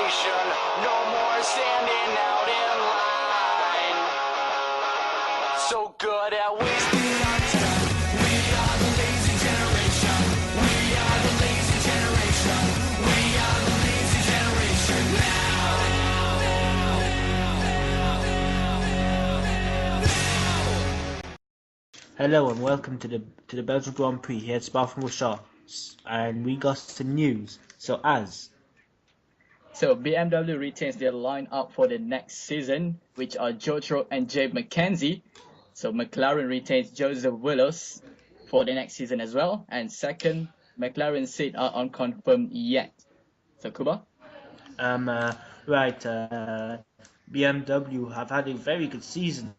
generation. No more standing out in line. So good at wasting our time. We are the lazy generation. We are the lazy generation. We are the lazy generation now. Hello and welcome to the Belgian Grand Prix. Here it's Spa from Rashad, and we got some news. So BMW retains their lineup for the next season, which are George Rowe and Jay McKenzie. So McLaren retains Joseph Willows for the next season as well. And second, McLaren's seat are unconfirmed yet. So Kuba? BMW have had a very good season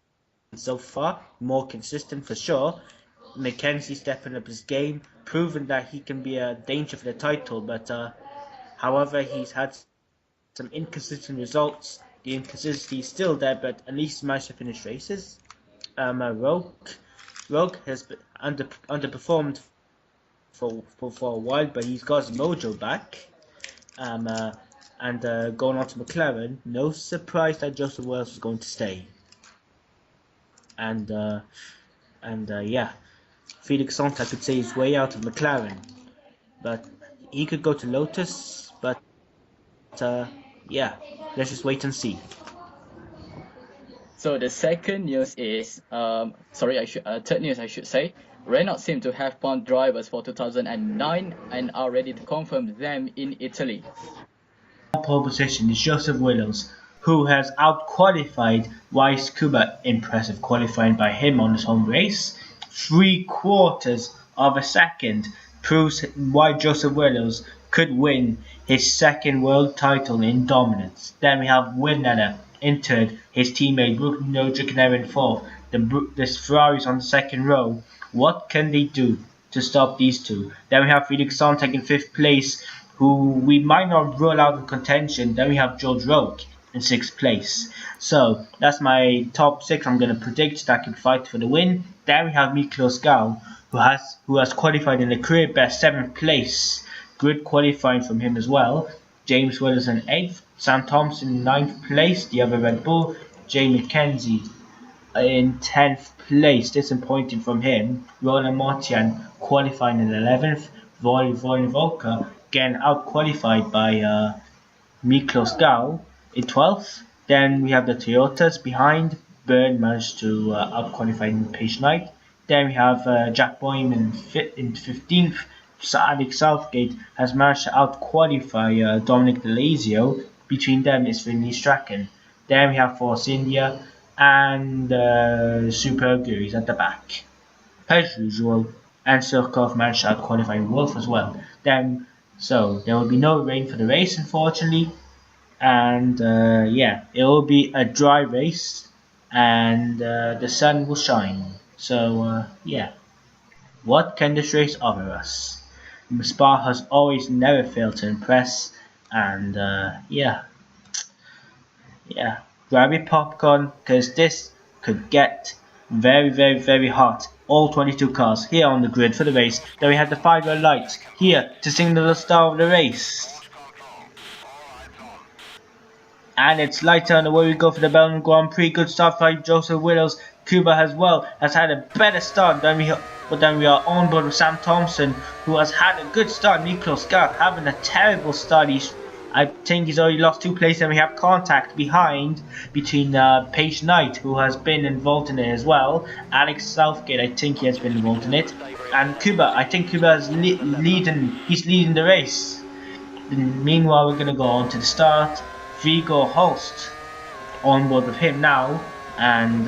so far, more consistent for sure. McKenzie stepping up his game, proving that he can be a danger for the title, but however he's had some inconsistent results. The inconsistency is still there, but at least he managed to finish races. Rogue has been underperformed for a while, but he's got his mojo back. And going on to McLaren, no surprise that Joseph Wells was going to stay. And yeah, Felix Sonta could say his way out of McLaren, but he could go to Lotus. But yeah, let's just wait and see. So the second news is, third news I should say, Renault seem to have found drivers for 2009 and are ready to confirm them in Italy. Pole position is Joseph Willows, who has out-qualified Wais Kuba. Impressive qualifying by him on his home race. 3/4 of a second proves why Joseph Willows could win his second world title in dominance. Then we have Winner in third, his teammate Bruno Giacomo in fourth. This Ferrari's on the second row. What can they do to stop these two? Then we have Felix Sonntag in fifth place, who we might not rule out of contention. Then we have George Roque in sixth place. So that's my top six I'm going to predict that could fight for the win. Then we have Miklos Gau, who has qualified in the career best seventh place. Good qualifying from him as well. James Willis in eighth, Sam Thompson in ninth place, the other Red Bull. Jay McKenzie in 10th place, disappointing from him. Roland Martian qualifying in 11th. Volker again out qualified by Miklos Gau in 12th. Then we have the Toyotas behind. Byrne managed to out-qualify in Page Night. Then we have Jack Boehm in 15th. Sir Alex Southgate has managed to out-qualify Dominic DeLazio. Between them is Finley Strachan. Then we have Force India and Super Guris at the back. As usual, and Surkov managed to out-qualify Wolf as well. So there will be no rain for the race, unfortunately. And yeah, it will be a dry race, and the sun will shine. So yeah, what can this race offer us? Spa has always never failed to impress, and yeah, grab your popcorn, because this could get very, very, very hot. All 22 cars here on the grid for the race. Then we have the 5-yard lights here to signal the start of the race. And it's lights on, away we go for the Belgian Grand Prix. Good start by Joseph Willows. Kuba as well has had a better start than we are on board with Sam Thompson, who has had a good start. Miklos Gau having a terrible start. I think he's already lost 2 places, and we have contact behind between Page Knight, who has been involved in it as well. Alex Southgate, I think he has been involved in it. And Kuba, I think Kuba is leading the race. Meanwhile, we're going to go on to the start. Viggo Holst on board with him now, and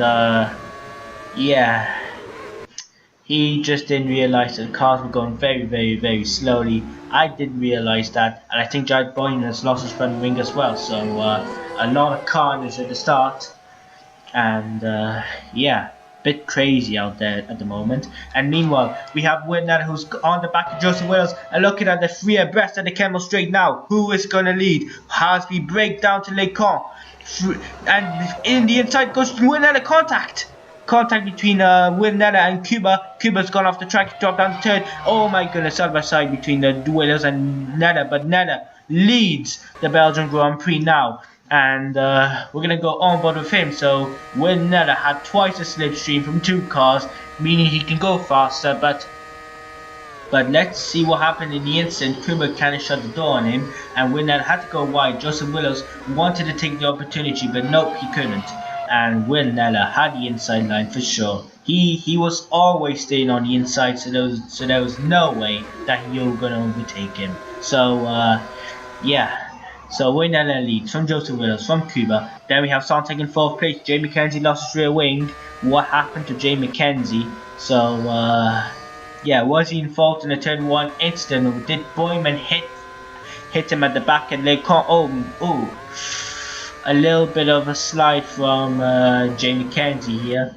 yeah, he just didn't realize that the cars were going very, very, very slowly. I didn't realize that, and I think Jack Boyne has lost his front wing as well. So a lot of carnage at the start, and yeah, bit crazy out there at the moment. And meanwhile, we have Winner, who's on the back of Joseph Wills, and looking at the 3 abreast at the Camel Straight now. Who is going to lead? As we break down to Les Camps, and in the inside goes Winner, contact between Winner and Kuba. Kuba's gone off the track, dropped down the third. Oh my goodness, side by side between the Willows and Neda, but Neda leads the Belgian Grand Prix now. And we're going to go on board with him. So Will Neller had twice a slipstream from 2 cars, meaning he can go faster, but let's see what happened in the instant. Kuba kind of shut the door on him, and Will Neller had to go wide. Joseph Willows wanted to take the opportunity, but nope, he couldn't. And Will Neller had the inside line for sure. He was always staying on the inside, so there was no way that you were going to overtake him. So yeah. So Will Neller leads from Joseph Willows from Kuba. Then we have Sontag in 4th place. Jay McKenzie lost his rear wing. What happened to Jay McKenzie? So yeah, was he in fault in the turn 1 incident? Did Boyman hit him at the back and leg? Oh, a little bit of a slide from Jay McKenzie here.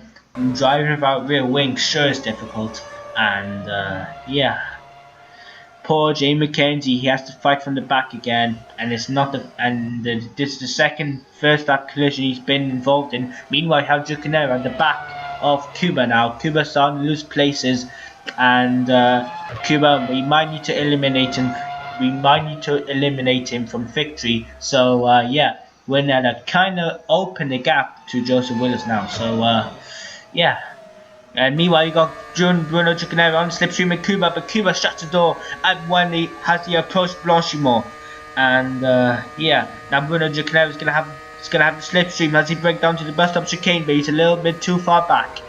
Driving without rear wing sure is difficult, and yeah. Poor Jay McKenzie, he has to fight from the back again, and it's not this is the first lap collision he's been involved in. Meanwhile, we have Jucanero at the back of Kuba now. Kuba's starting to lose places, and Kuba, we might need to eliminate him. We might need to eliminate him from victory. So yeah, we're now kind of open the gap to Joseph Willis now. So yeah. And meanwhile, you got Bruno Giucanero on the slipstream with Kuba, but Kuba shuts the door when he has the approach Blanchimont. And yeah, now Bruno Giucanero is gonna have the slipstream as he breaks down to the bus stop chicane, but he's a little bit too far back.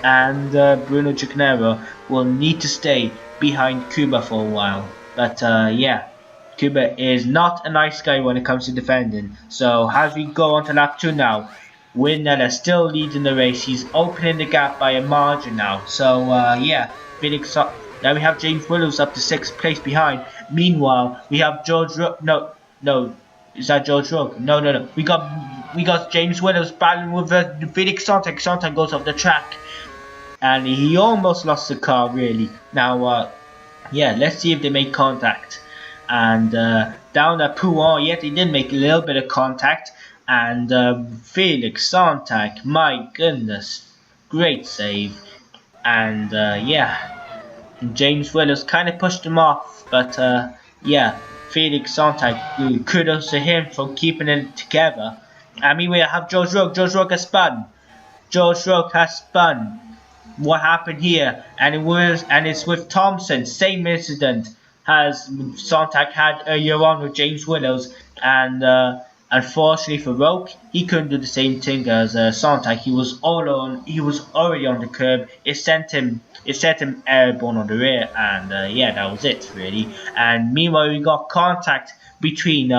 And Bruno Giucanero will need to stay behind Kuba for a while. But yeah, Kuba is not a nice guy when it comes to defending. So as we go on to lap 2 now. Will Neller still leading the race. He's opening the gap by a margin now. So yeah, now we have James Willows up to 6th place behind. Meanwhile, we have George no, is that George Rook? No. We got James Willows battling with Felix Sontag. Sontag goes off the track, and he almost lost the car really. Now yeah, let's see if they make contact. And down at Pouin, yeah, they did make a little bit of contact. And Felix Sontag, my goodness, great save. And yeah, James Willis kind of pushed him off, but yeah, Felix Sontag, kudos to him for keeping it together. I mean, we have George Rook. George Rook has spun. George Rook has spun. What happened here? And it's with Thompson. Same incident as Sontag had earlier on with James Willows, and unfortunately for Roke, he couldn't do the same thing as Sontag. He was already on the curb. It sent him airborne on the rear, and yeah, that was it really. And meanwhile, we got contact between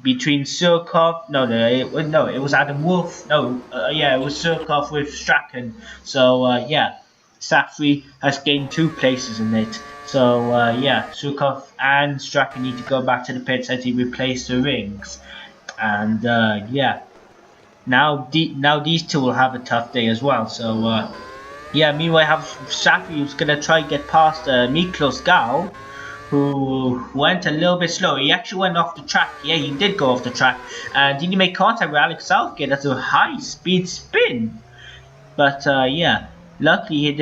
Surkov. No, it was Adam Wolf. Yeah, it was Surkov with Strachan. So yeah, Safri has gained 2 places in it. So yeah, Surkov and Strachan need to go back to the pits as he replaced the rings. And yeah, now these two will have a tough day as well. So yeah, meanwhile I have Safri who's gonna try to get past Miklos Gal, who went a little bit slow. He actually went off the track. Yeah, he did go off the track. Did he make contact with Alex Southgate? That's a high speed spin. But yeah, luckily he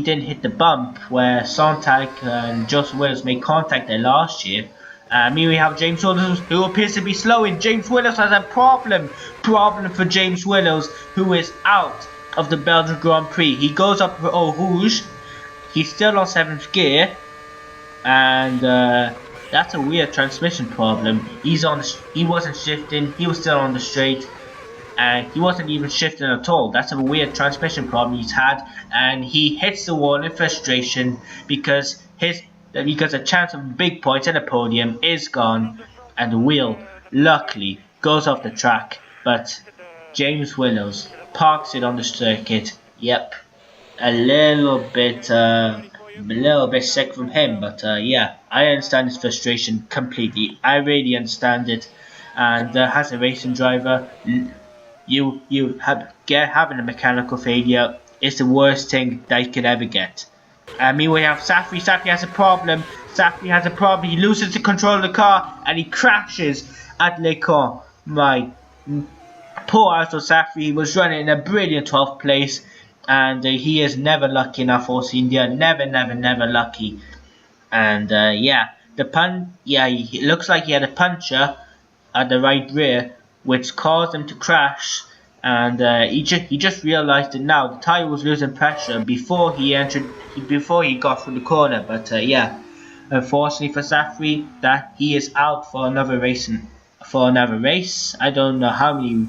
didn't hit the bump where Sontag and Joseph Willis made contact there last year. Here we have James Willows, who appears to be slowing. James Willows has a problem for James Willows, who is out of the Belgian Grand Prix. He goes up for Eau Rouge. He's still on 7th gear, and that's a weird transmission problem. He wasn't shifting. He was still on the straight, and he wasn't even shifting at all. That's a weird transmission problem he's had, and he hits the wall in frustration because a chance of big points and a podium is gone, and the wheel luckily goes off the track, but James Willows parks it on the circuit. Yep, a little bit sick from him, but yeah, I understand his frustration completely. I really understand it, and as a racing driver, having a mechanical failure is the worst thing that you could ever get. We have Safri. Safri has a problem. He loses the control of the car and he crashes at Le Camp. My poor Arthur Safri. He was running in a brilliant 12th place, and he is never lucky enough for India. Never lucky. And yeah, It looks like he had a puncture at the right rear, which caused him to crash. And he just realised it now. The tyre was losing pressure before before he got through the corner. But yeah, unfortunately for Safri, that he is out for another race. I don't know how many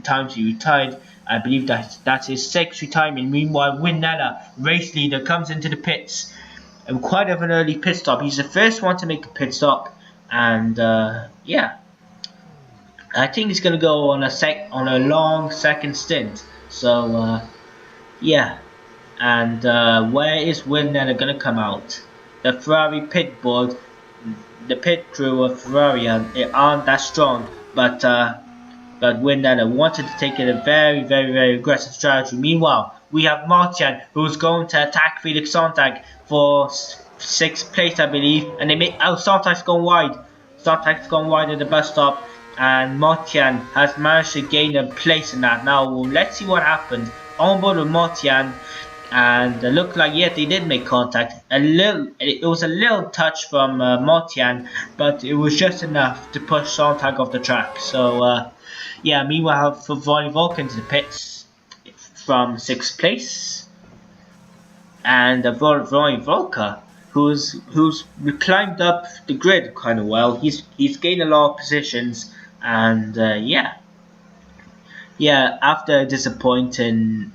times he retired. I believe that's his sixth retirement. Meanwhile, Winella, race leader, comes into the pits. And quite of an early pit stop. He's the first one to make a pit stop, and yeah, I think he's gonna go on a long second stint. So yeah, and where is Winner gonna come out? The Ferrari pit board, the pit crew of Ferrari aren't that strong, but Winner wanted to take it a very aggressive strategy. Meanwhile, we have Martian, who's going to attack Felix Sontag for sixth place, I believe, and they make Sontag's gone wide. Sontag's gone wide at the bus stop, and Martian has managed to gain a place in that. Now let's see what happens. On board with Martian, and it looked like they did make contact. It was a little touch from Martian, but it was just enough to push Sontag off the track. So yeah, meanwhile for Ronnie Volker to the pits from sixth place, and Ronnie Volker, who's climbed up the grid kind of well. He's gained a lot of positions, and after a disappointing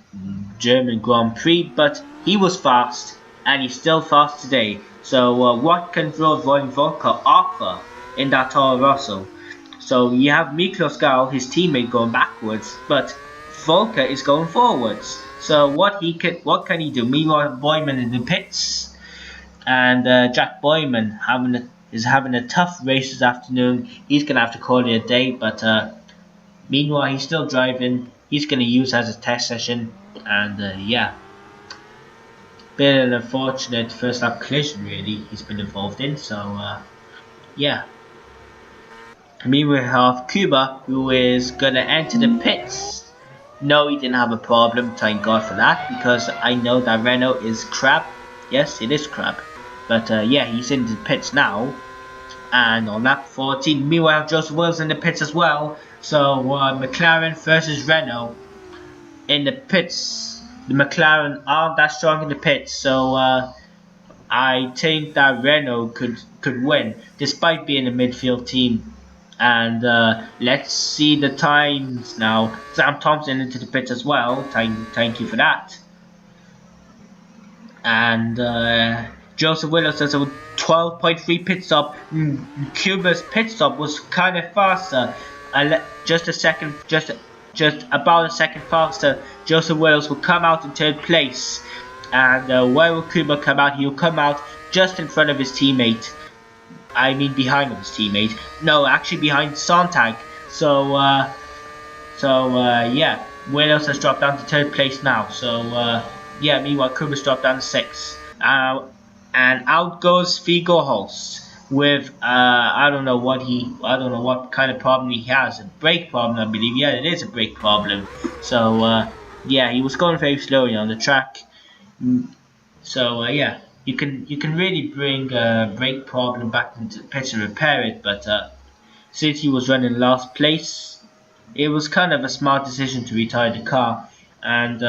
German Grand Prix, but he was fast, and he's still fast today. So what can Ronnie Volker offer in that Toro Rosso? So you have Miklos Gal, his teammate, going backwards, but Volker is going forwards. So what can he do? Meanwhile, Boyman in the pits, and Jack Boyman is having a tough race this afternoon. He's gonna have to call it a day, but meanwhile he's still driving. He's gonna use as a test session, and yeah, bit of an unfortunate first lap collision really he's been involved in. So yeah. Meanwhile, we have Kuba, who is gonna enter the pits. No, he didn't have a problem, thank God for that, because I know that Renault is crap. Yes, it is crap. But yeah, he's in the pits now. And on lap 14, meanwhile, Joseph Wills in the pits as well. So McLaren versus Renault in the pits. The McLaren aren't that strong in the pits, so I think that Renault could win, despite being a midfield team. And let's see the times now. Sam Thompson into the pits as well. Thank you for that. And Joseph Willis does a 12.3 pit stop. Kuba's pit stop was kind of faster. Just about a second faster. Joseph Willis will come out in third place. And where will Kuba come out? He'll come out just in front of his teammate. I mean behind his teammate. No, actually behind Sontag. So yeah, Williams has dropped down to third place now. So yeah, meanwhile Kuba's dropped down to sixth. And out goes Figo Holst with I don't know what kind of problem he has. A brake problem, I believe. Yeah, it is a brake problem. So yeah, he was going very slowly on the track. So yeah. You can really bring a brake problem back into the pits and repair it, but since he was running last place, it was kind of a smart decision to retire the car. And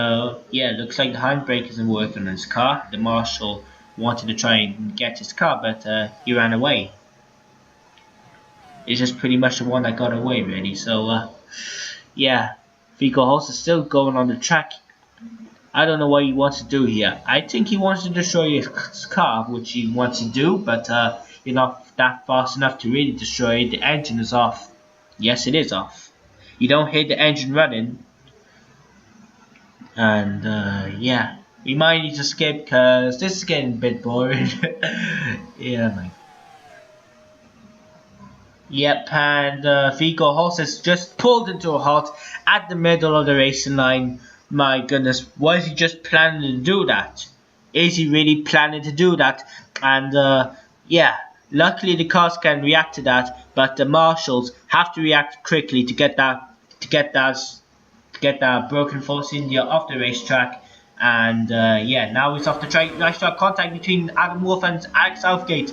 yeah, it looks like the handbrake isn't working on his car. The marshal wanted to try and get his car, but he ran away. It's just pretty much the one that got away, really. So yeah, Fico Holst is still going on the track. I don't know what he wants to do here. I think he wants to destroy his car, which he wants to do, but you're not that fast enough to really destroy it. The engine is off. Yes, it is off. You don't hear the engine running. And yeah, we might need to skip because this is getting a bit boring. Yeah, man. Yep, and Fico Holst has just pulled into a halt at the middle of the racing line. My goodness, was he just planning to do that? Is he really planning to do that? And yeah, luckily the cars can react to that, but the marshals have to react quickly to get that broken Force India off the racetrack. And yeah, now it's off the track. Nice track contact between Adam Wolf and Alex Southgate.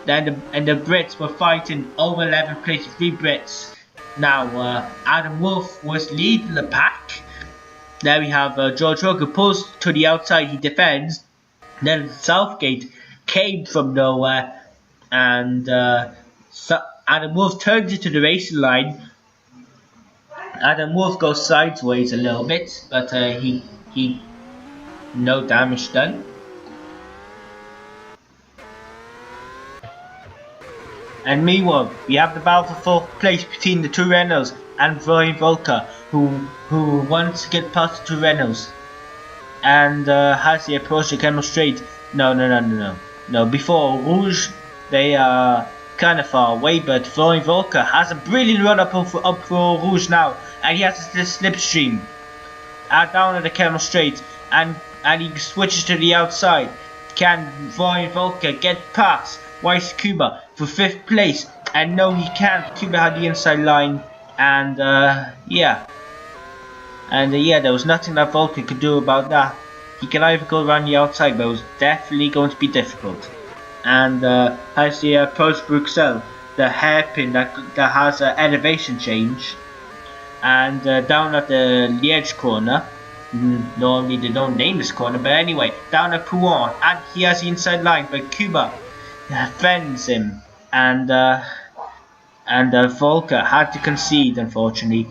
and the Brits were fighting over 11th place, 3 Brits. Now Adam Wolf was leading the pack. There we have George Russell pulls to the outside, he defends. Then Southgate came from nowhere, and Adam Wolf turns into the racing line. Adam Wolf goes sideways a little bit, but he no damage done. And meanwhile, we have the battle for 4th place between the 2 Renaults and Brian Volker, who wants to get past the 2 Renaults. And has he approached the Camel Straight? No. Before Rouge, they are kind of far away, but Florian Volker has a brilliant run up for Rouge now, and he has this slipstream down at the Camel Straight, and he switches to the outside. Can Florian Volker get past Wais Kuba for 5th place? And no, he can't. Kuba had the inside line, and yeah. And there was nothing that Volker could do about that. He can either go around the outside, but it was definitely going to be difficult. And as he approached Bruxelles, the hairpin that has an elevation change, and down at the Liège corner, normally they don't name this corner, but anyway, down at Pouan, and he has the inside line, but Kuba fends him, and Volker had to concede, unfortunately.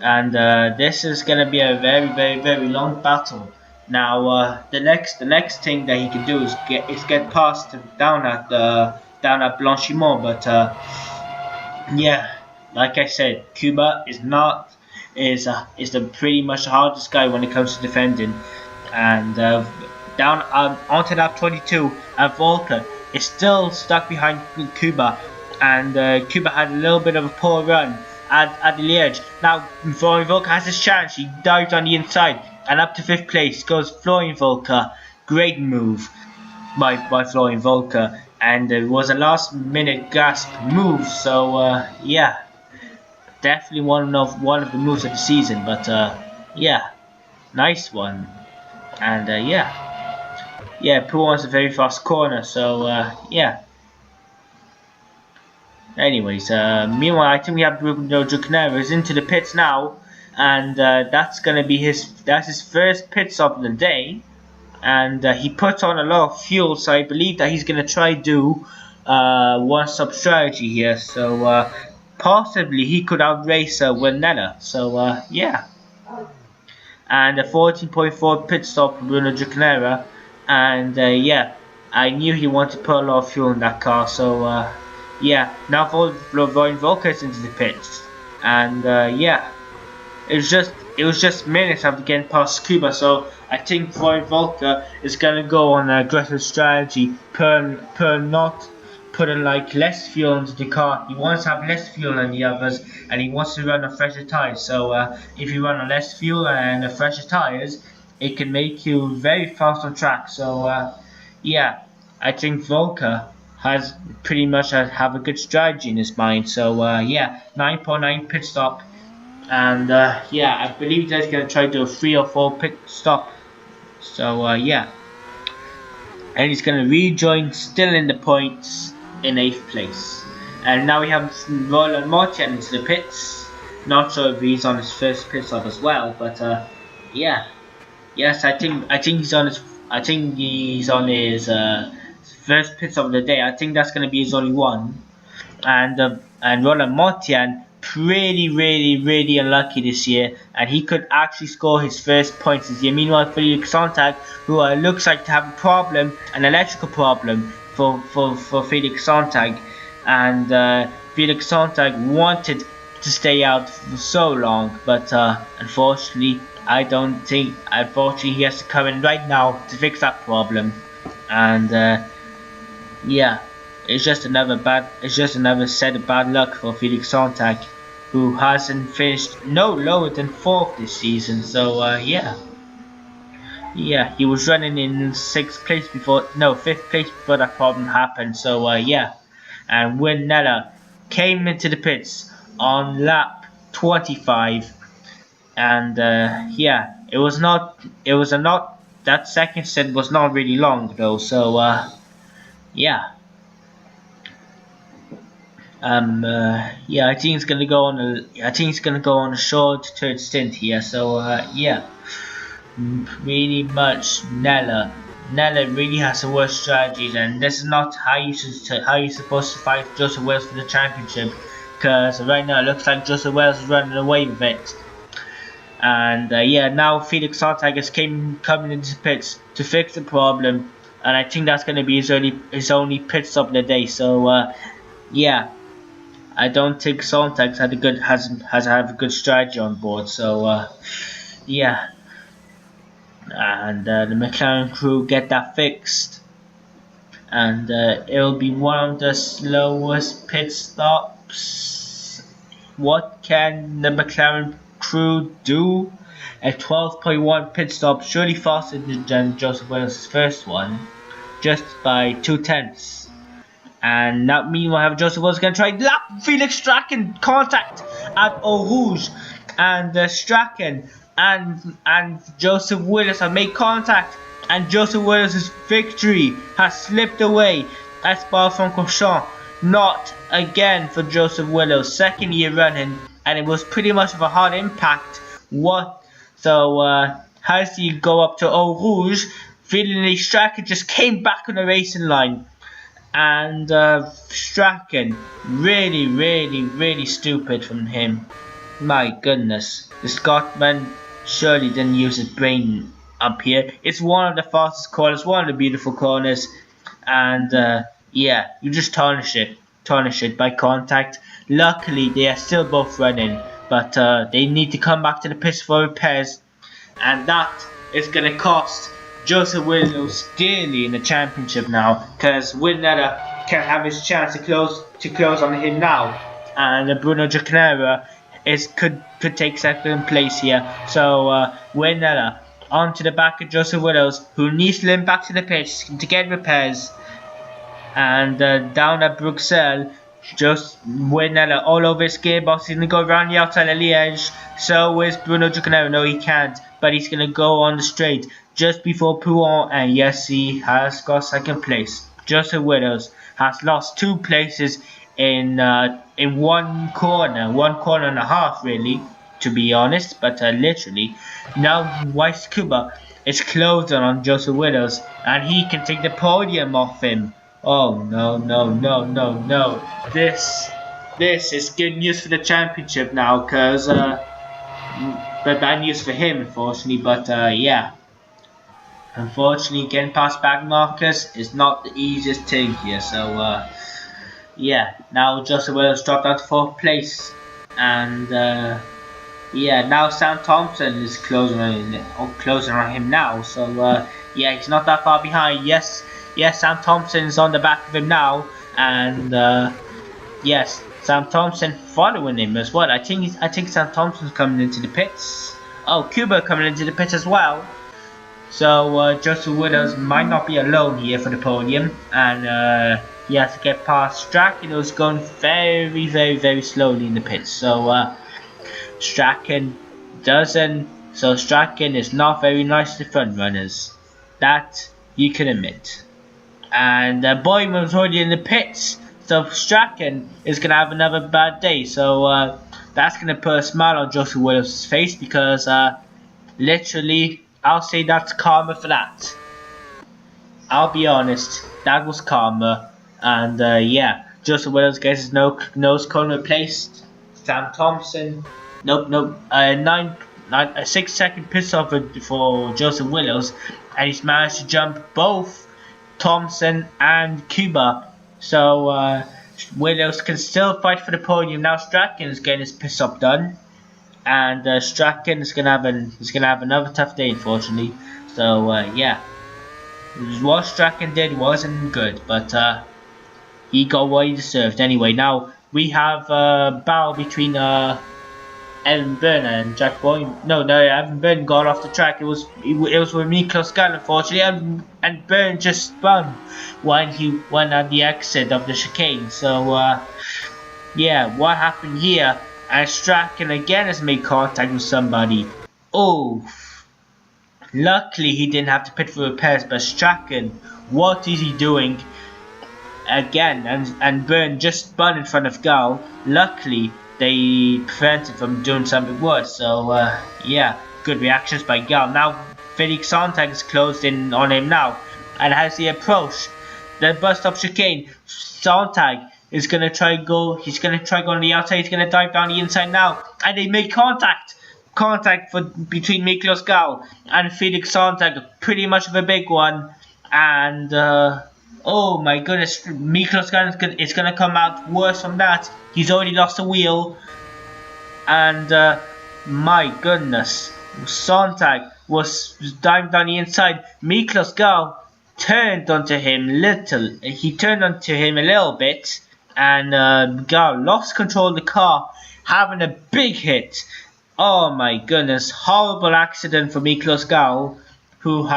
And this is gonna be a very long battle. Now the next thing that he can do is get past down at Blanchimont, but yeah, like I said, Kuba is the pretty much the hardest guy when it comes to defending. And down onto lap 22, and Volker is still stuck behind Kuba, and Kuba had a little bit of a poor run at the Liège. Now Florian Volker has his chance. He dives on the inside, and up to 5th place goes Florian Volker. Great move by Florian Volker, and it was a last minute gasp move. So yeah, definitely one of the moves of the season. But yeah, nice one. And yeah, Pouan's a very fast corner. So yeah. Anyways, meanwhile, I think we have Bruno Jucnera into the pits now, and that's gonna be his first pit stop of the day, and he puts on a lot of fuel, so I believe that he's gonna try do one-stop strategy here. So possibly he could outrace Winella. So yeah, and a 14.4 pit stop for Bruno Jucnera, and yeah, I knew he wanted to put a lot of fuel in that car. So yeah, now Florian Volker is into the pits, and yeah, it was just minutes after getting past Kuba. So I think Florian Volker is gonna go on an aggressive strategy, per not putting like less fuel into the car. He wants to have less fuel than the others, and he wants to run on fresher tires. So if you run on less fuel and fresher tires, it can make you very fast on track. So yeah, I think Volker has pretty much have a good strategy in his mind. So yeah, 9.9 pit stop, and yeah, I believe he's gonna try to do a 3 or 4 pit stop. So yeah, and he's gonna rejoin still in the points in 8th place. And now we have Roland Martian into the pits. Not sure if he's on his first pit stop as well, but yeah, yes, I think he's on his first pit stop of the day. I think that's going to be his only one. And Roland Martian, really unlucky this year, and he could actually score his first points this year. Meanwhile, Felix Sontag, who looks like to have a problem, an electrical problem for Felix Sontag, and Felix Sontag wanted to stay out for so long, but unfortunately he has to come in right now to fix that problem. And yeah, it's just another set of bad luck for Felix Sontag, who hasn't finished no lower than 4th this season. So yeah, he was running in 5th place before that problem happened. So yeah, and Winella came into the pits on lap 25, and yeah, that second set was not really long though. So yeah. Yeah, I think he's gonna go on a short third stint here. So yeah, really much Nella really has the worst strategies, and this is not how you're supposed to fight Joseph Wales for the championship. Because right now it looks like Joseph Wales is running away with it. And yeah, now Felix Sonntag is coming into the pits to fix the problem, and I think that's going to be his only pit stop of the day. So yeah, I don't think Sonntag has had a good strategy on board. So yeah, and the McLaren crew get that fixed, and it'll be one of the slowest pit stops. What can the McLaren crew do? A 12.1 pit stop, surely faster than Joseph Wales' first one, just by 2/10. And now, meanwhile, Joseph Wales going to try lap Felix Strachan contact at Eau Rouge, and Strachan and Joseph Willis have made contact, and Joseph Willis' victory has slipped away at Spa-Francorchamps. Not again for Joseph Willis, second year running, and it was pretty much of a hard impact. So as you go up to Eau Rouge, Felix Strachan just came back on the racing line. And Strachan, really stupid from him. My goodness, the Scotsman surely didn't use his brain up here. It's one of the fastest corners, one of the beautiful corners, and yeah, you just tarnish it by contact. Luckily, they are still both running, but they need to come back to the pits for repairs, and that is going to cost Joseph Willows dearly in the championship now, because Winella can have his chance to close on him now, and Bruno Giacanera could take second place here. So Winella onto the back of Joseph Willows, who needs to limp back to the pitch to get repairs, and down at Bruxelles, just Winella all over his gearbox. He's gonna go around the outside of Liège. So is Bruno Giacanera. No, he can't, but he's gonna go on the straight just before Pouon, and yes, he has got second place. Joseph Willows has lost 2 places in one corner and a half, really, to be honest, but literally. Now Wais Kuba is closing on Joseph Willows, and he can take the podium off him. Oh no. This is good news for the championship now, because but bad news for him, unfortunately. But yeah, unfortunately, getting past back markers is not the easiest thing here. So yeah, now Joseph Williams dropped out to 4th place, and yeah, now Sam Thompson is closing on him now. So yeah, he's not that far behind. Yes, Sam Thompson's on the back of him now, and yes, Sam Thompson following him as well. I think Sam Thompson's coming into the pits. Oh, Kuba coming into the pits as well. So Joseph Willows might not be alone here for the podium, and he has to get past Strachan, who's going very slowly in the pits. So Strachan is not very nice to front runners. That you can admit. And Boyman's already in the pits, so Strachan is going to have another bad day. So that's going to put a smile on Joseph Williams' face, because literally, I'll say that's karma for that. I'll be honest, that was karma. And yeah, Joseph Williams gets his nose cone replaced. Sam Thompson, a 6-second pit stop for Joseph Willows, and he's managed to jump both Thompson and Kuba. So Willows can still fight for the podium. Now Strachan is getting his pit stop done, and Strachan is gonna have another tough day, unfortunately. So yeah, what Strachan did wasn't good, but he got what he deserved anyway. Now we have a battle between Evan Byrne and Jack Boyman. No, Evan Byrne got off the track. It was with Miklos Gunn, unfortunately, and Byrne just spun when he went at the exit of the chicane. So yeah, what happened here? And Strachan again has made contact with somebody. Oh, luckily he didn't have to pit for repairs, but Strachan, what is he doing? again, and Byrne just spun in front of Gal. Luckily, they prevented from doing something worse. So yeah, good reactions by Gal. Now Felix Sontag is closed in on him now, and as he approached the bus stop chicane, Sontag is gonna try go. He's gonna try go on the outside. He's gonna dive down the inside now, and they make contact. Contact between Miklos Gal and Felix Sontag, pretty much of a big one, and oh my goodness, Miklos Gal is gonna come out worse from that. He's already lost a wheel, and my goodness, Sontag was diving down the inside. Miklos Gal turned onto him He turned onto him a little bit, and Gal lost control of the car, having a big hit. Oh my goodness, horrible accident for Miklos Gal, whose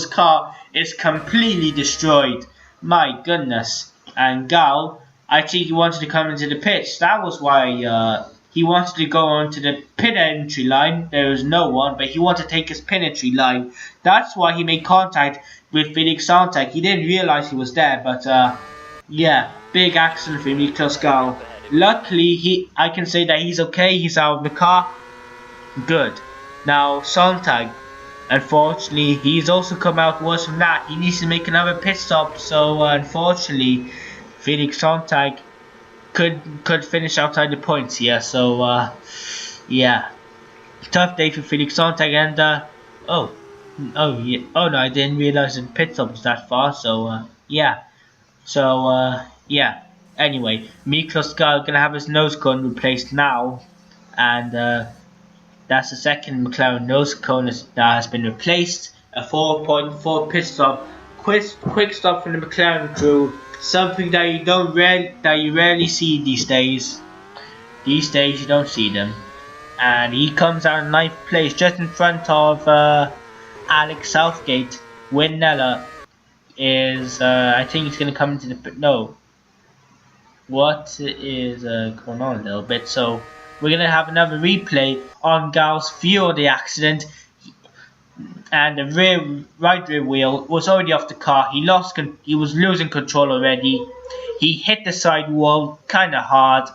car is completely destroyed. My goodness. And Gal, I think he wanted to come into the pits. That was why he wanted to go onto the pit entry line. There was no one, but he wanted to take his pit entry line. That's why he made contact with Felix Sontag. He didn't realize he was there, but yeah, big accident for Miklos Gal. Luckily, I can say that he's okay. He's out of the car. Good. Now Sontag, unfortunately, he's also come out worse from that. He needs to make another pit stop. So unfortunately, Felix Sontag could finish outside the points here. So yeah, tough day for Felix Sontag. And oh yeah, oh no, I didn't realize the pit stop was that far. So yeah, yeah. Anyway, Miklos Gal gonna have his nose cone replaced now, and that's the second McLaren nose cone that has been replaced. A 4.4 pit stop, quick stop from the McLaren crew, something that you rarely see these days. These days you don't see them, and he comes out in 9th place, just in front of Alex Southgate. Winella is, I think he's gonna come into the no. What is going on a little bit? So we're gonna have another replay on Gal's view of the accident, and the right rear wheel was already off the car. He was losing control already. He hit the side wall kind of hard,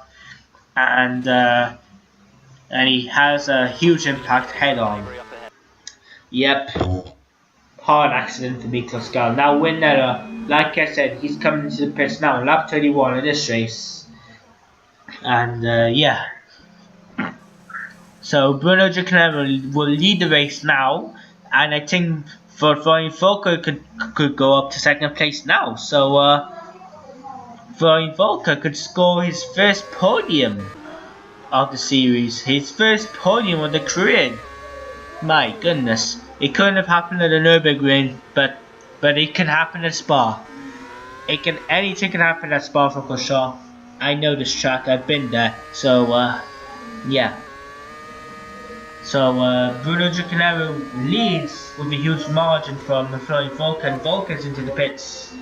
and he has a huge impact head on. Yep, hard accident for Miklos Gal. Now Winella, like I said, he's coming into the pits now, lap 31 of this race. And yeah. So Bruno Giacomo will lead the race now. And I think Florian Volker could go up to 2nd place now. So Florian Volker could score his first podium of the series. His first podium of the career. My goodness. It couldn't have happened at the Nürburgring, but it can happen at Spa. Anything can happen at Spa for sure. I know this track, I've been there. So yeah. So Bruno Giacomo leads with a huge margin from Florian Volker, and Volker's into the pits.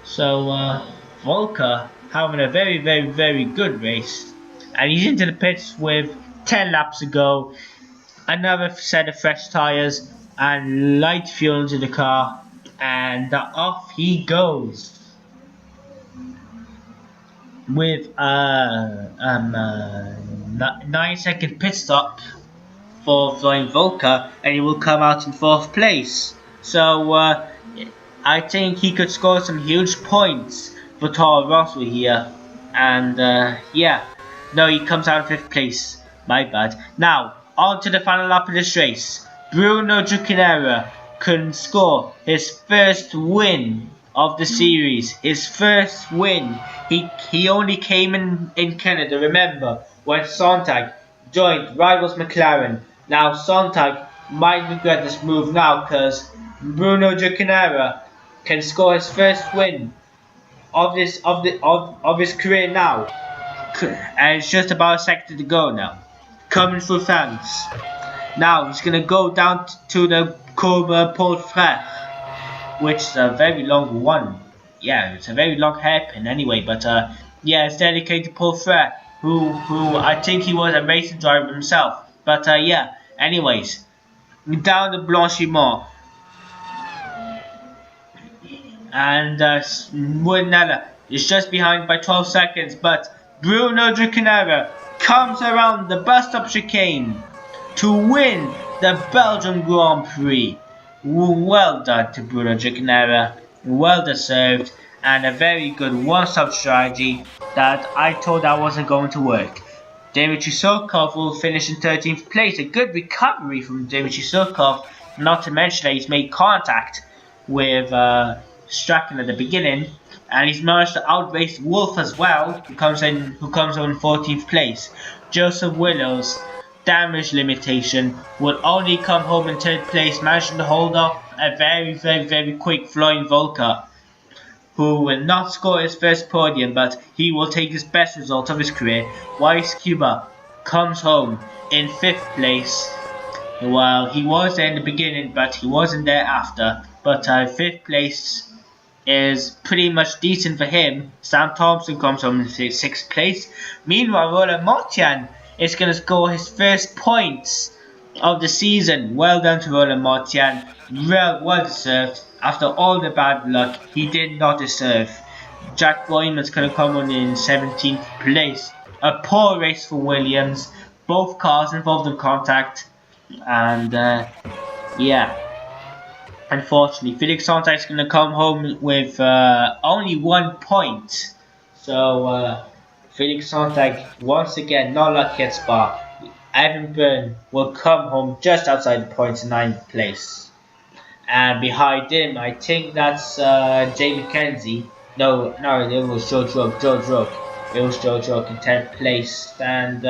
So Volker having a very, very, very good race, and he's into the pits with 10 laps to go. Another set of fresh tyres and light fuel into the car, and off he goes with a 9-second pit stop for Florian Volker, and he will come out in 4th place. So I think he could score some huge points for Toro Rosso here, and yeah, no, he comes out in 5th place. My bad. Now on to the final lap of this race. Bruno Giacomo can score his first win of the series. His first win. He only came in Canada, remember, when Sontag joined rivals McLaren. Now Sontag might regret this move now, because Bruno Giacomo can score his first win of his career now. And it's just about a second to go now. Coming through France. Now he's gonna go down to the Courbe Paul Frère, which is a very long one. Yeah, it's a very long hairpin anyway, but yeah, it's dedicated to Paul Frère, who I think he was a racing driver himself. But yeah, anyways, down to Blanchimont. and Winella is just behind by 12 seconds, but Bruno Giaconera comes around the bus stop chicane to win the Belgium Grand Prix. Well done to Bruno Giaconera, well deserved, and a very good one-stop strategy that I thought that wasn't going to work. Dmitry Surkov will finish in 13th place, a good recovery from Dmitry Surkov, not to mention that he's made contact with Strachan at the beginning, and he's managed to outrace Wolf as well, who comes in 14th place. Joseph Willows, damage limitation, will only come home in 3rd place, managing to hold off a very quick flying Volker, who will not score his first podium, but he will take his best result of his career. Wais Kuba comes home in 5th place. Well, he was there in the beginning, but he wasn't there after. But 5th place is pretty much decent for him. Sam Thompson comes home in 6th place. Meanwhile, Roland Martian is going to score his first points of the season. Well done to Roland Martian. Well deserved. After all the bad luck he did not deserve. Jack Boyman's going to come on in 17th place. A poor race for Williams. Both cars involved in contact. And yeah, unfortunately Felix Sontag's going to come home with only 1 point. So Felix Sontag once again not lucky at Spa. Evan Byrne will come home just outside the points in 9th place. And behind him, I think that's Jay McKenzie. No, it was Joe Drug. It was Joe Drug in 10th place. And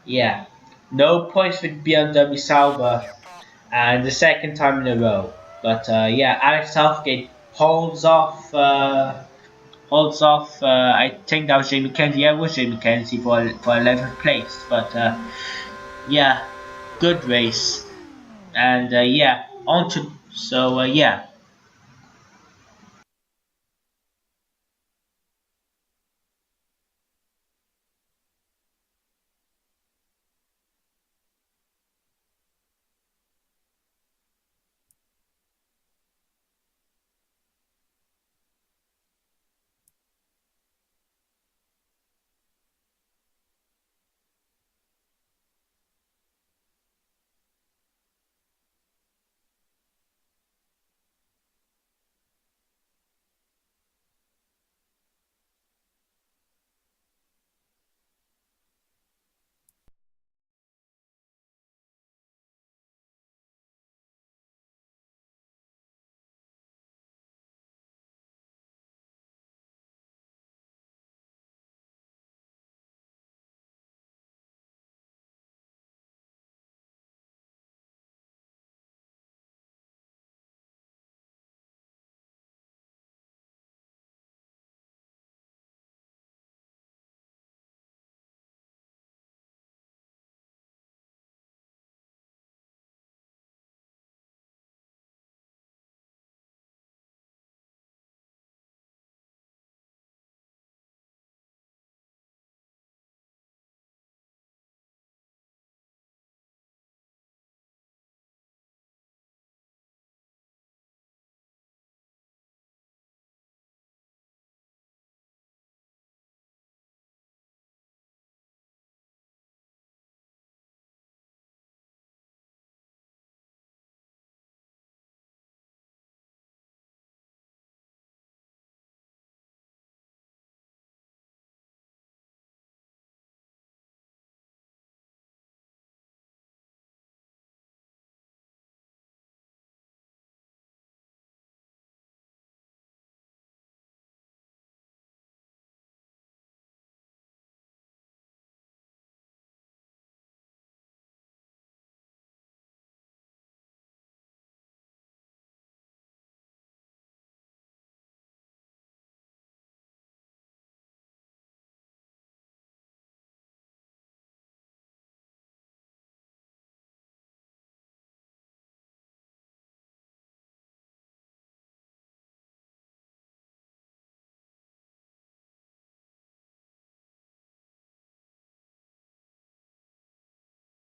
yeah, no points for BMW Sauber, and the 2nd time in a row. But yeah, Alex Southgate holds off. I think that was Jay McKenzie. Yeah, it was Jay McKenzie for 11th place. But yeah, good race. And yeah, on to yeah.